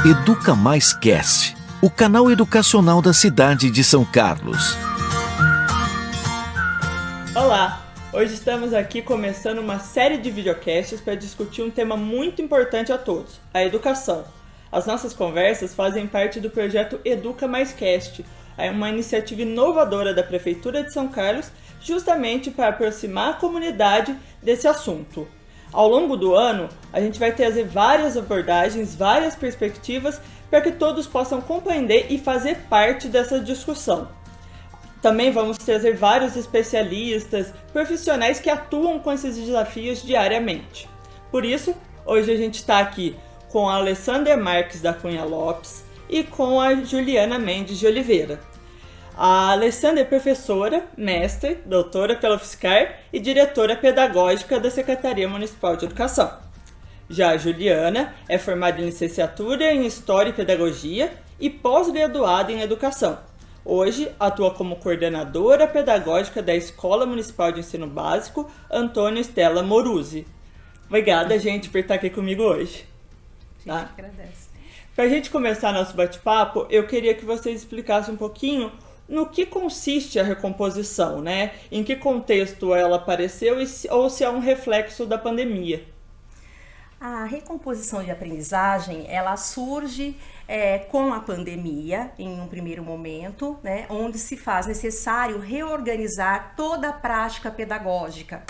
Educa Mais Cast, o canal educacional da cidade de São Carlos. Olá! Hoje estamos aqui começando uma série de videocasts para discutir um tema muito importante a todos, a educação. As nossas conversas fazem parte do projeto Educa Mais Cast, uma iniciativa inovadora da Prefeitura de São Carlos, justamente para aproximar a comunidade desse assunto. Ao longo do ano, a gente vai trazer várias abordagens, várias perspectivas, para que todos possam compreender e fazer parte dessa discussão. Também vamos trazer vários especialistas, profissionais que atuam com esses desafios diariamente. Por isso, hoje a gente está aqui com a Alessandra Marques da Cunha Lopes e com a Juliana Mendes de Oliveira. A Alessandra é professora, mestre, doutora pela UFSCar e diretora pedagógica da Secretaria Municipal de Educação. Já a Juliana é formada em licenciatura em História e Pedagogia e pós-graduada em Educação. Hoje atua como coordenadora pedagógica da Escola Municipal de Ensino Básico Antônio Stella Moruzzi. Obrigada, gente, por estar aqui comigo hoje. A gente agradece. Para a gente começar nosso bate-papo, eu queria que vocês explicassem um pouquinho no que consiste a recomposição, né? Em que contexto ela apareceu ou se é um reflexo da pandemia. A recomposição de aprendizagem, ela surge com a pandemia, em um primeiro momento, né, onde se faz necessário reorganizar toda a prática pedagógica.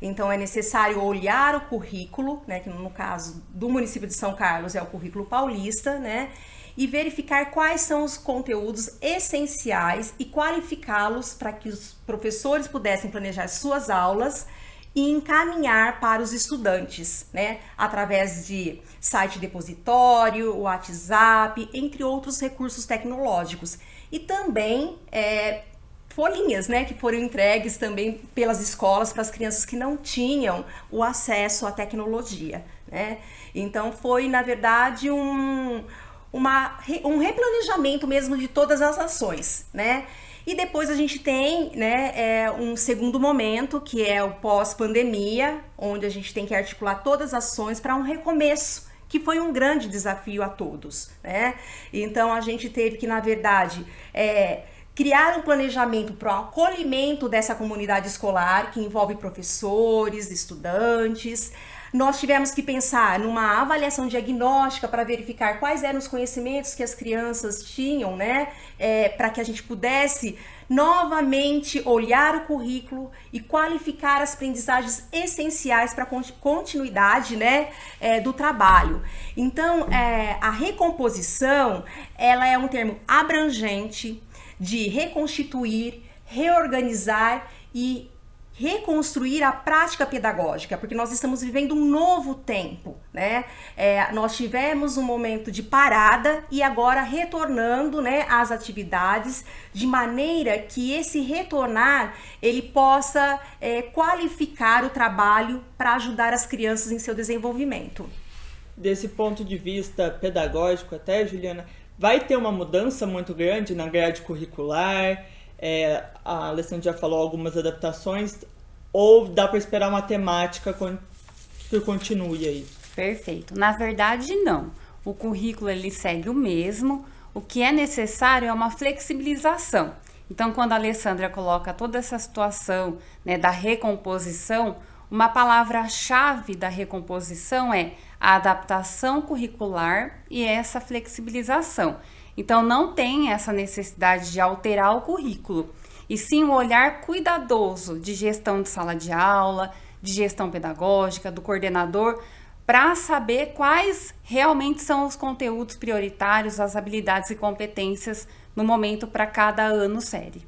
Então, é necessário olhar o currículo, né, que no caso do município de São Carlos é o currículo paulista, né, e verificar quais são os conteúdos essenciais e qualificá-los para que os professores pudessem planejar suas aulas e encaminhar para os estudantes, né, através de site depositório, WhatsApp, entre outros recursos tecnológicos. E também folhinhas, né, que foram entregues também pelas escolas para as crianças que não tinham o acesso à tecnologia, né. Então foi, na verdade, um replanejamento mesmo de todas as ações, né? E depois a gente tem, né, um segundo momento, que é o pós-pandemia, onde a gente tem que articular todas as ações para um recomeço, que foi um grande desafio a todos, né? Então a gente teve que, na verdade, criar um planejamento para o acolhimento dessa comunidade escolar, que envolve professores, estudantes. Nós tivemos que pensar numa avaliação diagnóstica para verificar quais eram os conhecimentos que as crianças tinham, né? Para que a gente pudesse novamente olhar o currículo e qualificar as aprendizagens essenciais para a continuidade, né, do trabalho. Então, a recomposição, ela é um termo abrangente de reconstituir, reorganizar e reconstruir a prática pedagógica, porque nós estamos vivendo um novo tempo, né? Nós tivemos um momento de parada e agora retornando, né, às atividades, de maneira que esse retornar, ele possa qualificar o trabalho para ajudar as crianças em seu desenvolvimento. Desse ponto de vista pedagógico até, Juliana, vai ter uma mudança muito grande na grade curricular? A Alessandra já falou algumas adaptações, ou dá para esperar uma temática que continue aí? Perfeito. Na verdade, não. O currículo ele segue o mesmo. O que é necessário é uma flexibilização. Então, quando a Alessandra coloca toda essa situação, né, da recomposição, uma palavra-chave da recomposição é a adaptação curricular e essa flexibilização. Então, não tem essa necessidade de alterar o currículo, e sim um olhar cuidadoso de gestão de sala de aula, de gestão pedagógica, do coordenador, para saber quais realmente são os conteúdos prioritários, as habilidades e competências no momento para cada ano série.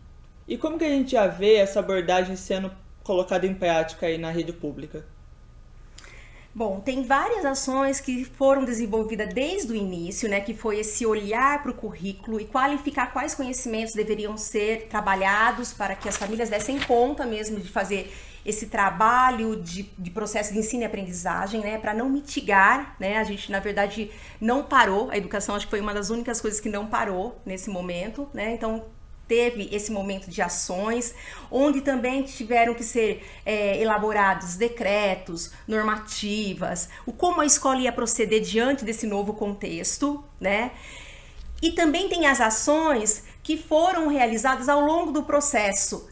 E como que a gente já vê essa abordagem sendo colocada em prática aí na rede pública? Bom, tem várias ações que foram desenvolvidas desde o início, né, que foi esse olhar para o currículo e qualificar quais conhecimentos deveriam ser trabalhados para que as famílias dessem conta mesmo de fazer esse trabalho de processo de ensino e aprendizagem, né, para não mitigar, né, a gente na verdade não parou, a educação acho que foi uma das únicas coisas que não parou nesse momento, né, então teve esse momento de ações, onde também tiveram que ser elaborados decretos, normativas, como a escola ia proceder diante desse novo contexto, né? E também tem as ações que foram realizadas ao longo do processo,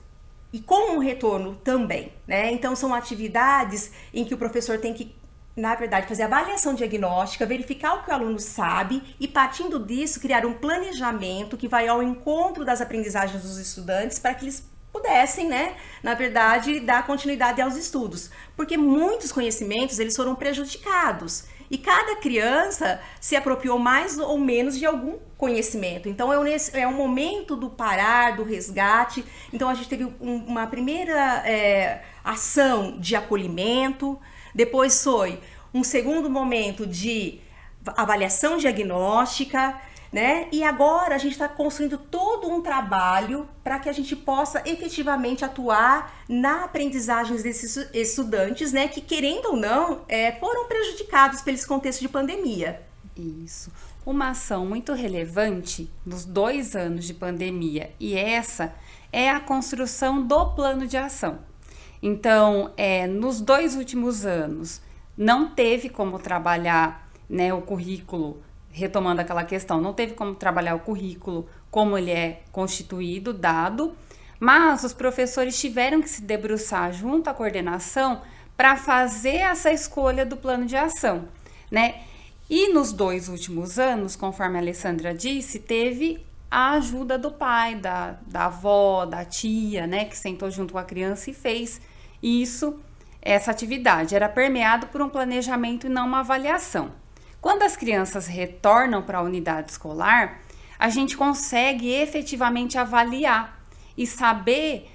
e com um retorno também, né? Então são atividades em que o professor tem que, na verdade, fazer avaliação diagnóstica, verificar o que o aluno sabe e, partindo disso, criar um planejamento que vai ao encontro das aprendizagens dos estudantes para que eles pudessem, né, na verdade, dar continuidade aos estudos. Porque muitos conhecimentos, eles foram prejudicados. E cada criança se apropriou mais ou menos de algum conhecimento. Então, é um momento do parar, do resgate. Então, a gente teve uma primeira ação de acolhimento. Depois foi um segundo momento de avaliação diagnóstica, né? E agora a gente está construindo todo um trabalho para que a gente possa efetivamente atuar na aprendizagem desses estudantes, né? Que, querendo ou não, foram prejudicados pelo contexto de pandemia. Isso. Uma ação muito relevante nos 2 anos de pandemia, e essa é a construção do plano de ação. Então, nos 2 últimos anos, não teve como trabalhar, né, o currículo, retomando aquela questão, não teve como trabalhar o currículo como ele é constituído, dado, mas os professores tiveram que se debruçar junto à coordenação para fazer essa escolha do plano de ação, né? E nos 2 últimos anos, conforme a Alessandra disse, teve a ajuda do pai, da avó, da tia, né, que sentou junto com a criança e fez essa atividade. Era permeado por um planejamento e não uma avaliação. Quando as crianças retornam para a unidade escolar, a gente consegue efetivamente avaliar e saber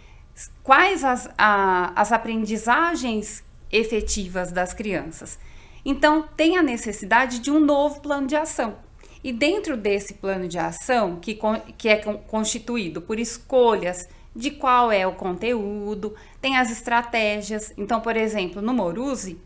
quais as aprendizagens efetivas das crianças. Então, tem a necessidade de um novo plano de ação. E dentro desse plano de ação, que é constituído por escolhas de qual é o conteúdo, tem as estratégias. Então, por exemplo, no Moruzi,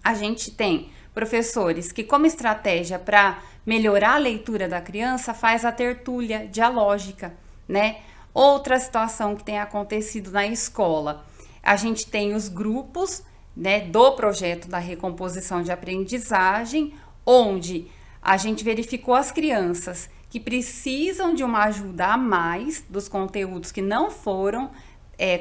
a gente tem professores que, como estratégia para melhorar a leitura da criança, faz a tertúlia dialógica, né? Outra situação que tem acontecido na escola, a gente tem os grupos, né, do projeto da recomposição de aprendizagem, onde a gente verificou as crianças que precisam de uma ajuda a mais dos conteúdos que não foram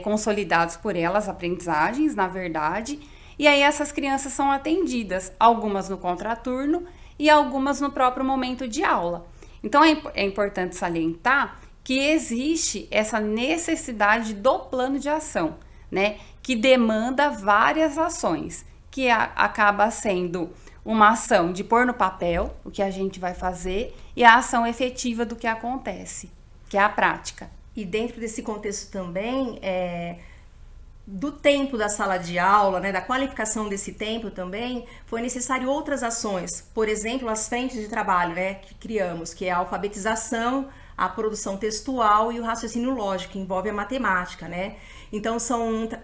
consolidados por elas, aprendizagens, na verdade, e aí essas crianças são atendidas, algumas no contraturno e algumas no próprio momento de aula. Então é importante salientar que existe essa necessidade do plano de ação, né, que demanda várias ações, que acaba sendo uma ação de pôr no papel o que a gente vai fazer e a ação efetiva do que acontece, que é a prática. E dentro desse contexto também, do tempo da sala de aula, né, da qualificação desse tempo também, foi necessário outras ações. Por exemplo, as frentes de trabalho, né, que criamos, que é a alfabetização, a produção textual e o raciocínio lógico, que envolve a matemática, né? Então,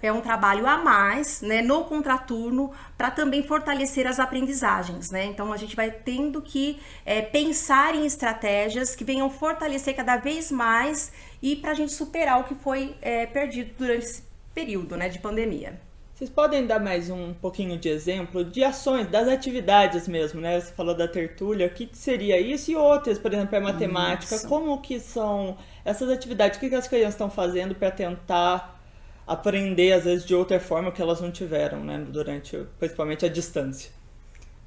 é um trabalho a mais, né, no contraturno, para também fortalecer as aprendizagens, né? Então, a gente vai tendo que pensar em estratégias que venham fortalecer cada vez mais e para a gente superar o que foi perdido durante esse período, né, de pandemia. Vocês podem dar mais um pouquinho de exemplo de ações, das atividades mesmo, né? Você falou da tertúlia, o que seria isso e outras, por exemplo, a matemática. Isso. Como que são essas atividades? O que as crianças estão fazendo para tentar aprender, às vezes, de outra forma que elas não tiveram, né? Durante, principalmente, a distância.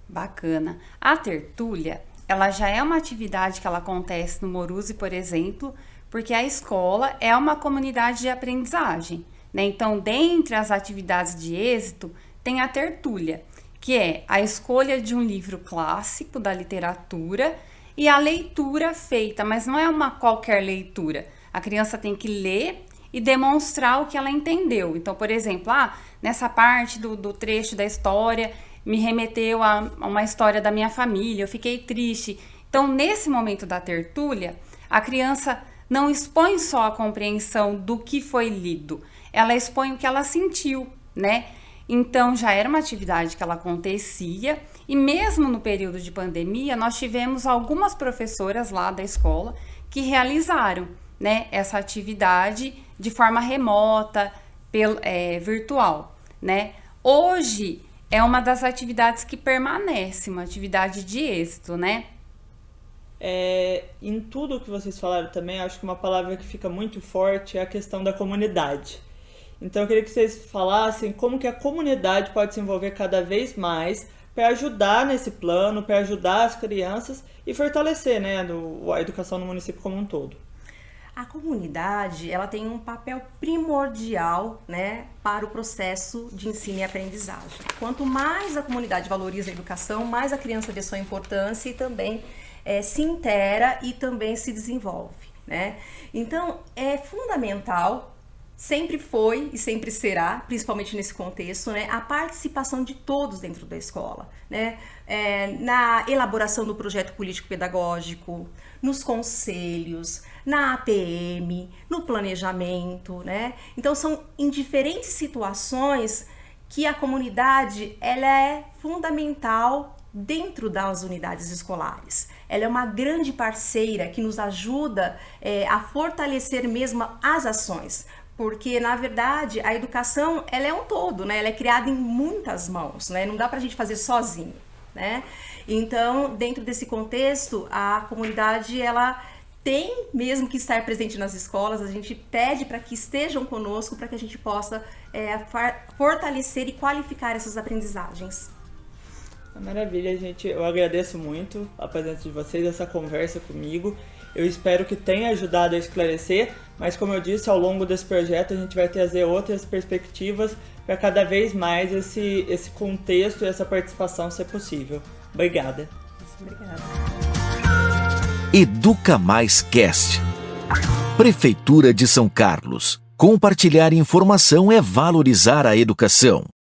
Bacana. A tertúlia, ela já é uma atividade que ela acontece no Moruzi, por exemplo, porque a escola é uma comunidade de aprendizagem. Então, dentre as atividades de êxito, tem a tertúlia, que é a escolha de um livro clássico da literatura e a leitura feita, mas não é uma qualquer leitura. A criança tem que ler e demonstrar o que ela entendeu. Então, por exemplo, nessa parte do trecho da história, me remeteu a uma história da minha família, eu fiquei triste. Então, nesse momento da tertúlia, a criança não expõe só a compreensão do que foi lido, ela expõe o que ela sentiu, né? Então, já era uma atividade que ela acontecia, e mesmo no período de pandemia, nós tivemos algumas professoras lá da escola que realizaram, né, essa atividade de forma remota, virtual, né? Hoje é uma das atividades que permanece, uma atividade de êxito, né? Em tudo que vocês falaram também, acho que uma palavra que fica muito forte é a questão da comunidade. Então eu queria que vocês falassem como que a comunidade pode se envolver cada vez mais para ajudar nesse plano, para ajudar as crianças e fortalecer, né, a educação no município como um todo. A comunidade, ela tem um papel primordial, né, para o processo de ensino e aprendizagem. Quanto mais a comunidade valoriza a educação, mais a criança vê sua importância e também se inteira e também se desenvolve, né? Então, é fundamental, sempre foi e sempre será, principalmente nesse contexto, né, a participação de todos dentro da escola, né, na elaboração do projeto político-pedagógico, nos conselhos, na APM, no planejamento, né? Então são em diferentes situações que a comunidade ela é fundamental dentro das unidades escolares. Ela é uma grande parceira que nos ajuda a fortalecer mesmo as ações. Porque, na verdade, a educação ela é um todo, né? Ela é criada em muitas mãos, né? Não dá pra gente fazer sozinho, né? Então, dentro desse contexto, a comunidade, ela tem mesmo que estar presente nas escolas. A gente pede para que estejam conosco, para que a gente possa fortalecer e qualificar essas aprendizagens. Maravilha, gente. Eu agradeço muito a presença de vocês, essa conversa comigo. Eu espero que tenha ajudado a esclarecer, mas como eu disse, ao longo desse projeto a gente vai trazer outras perspectivas para cada vez mais esse contexto e essa participação ser possível. Obrigada. Obrigada. Educa Mais Cast. Prefeitura de São Carlos. Compartilhar informação é valorizar a educação.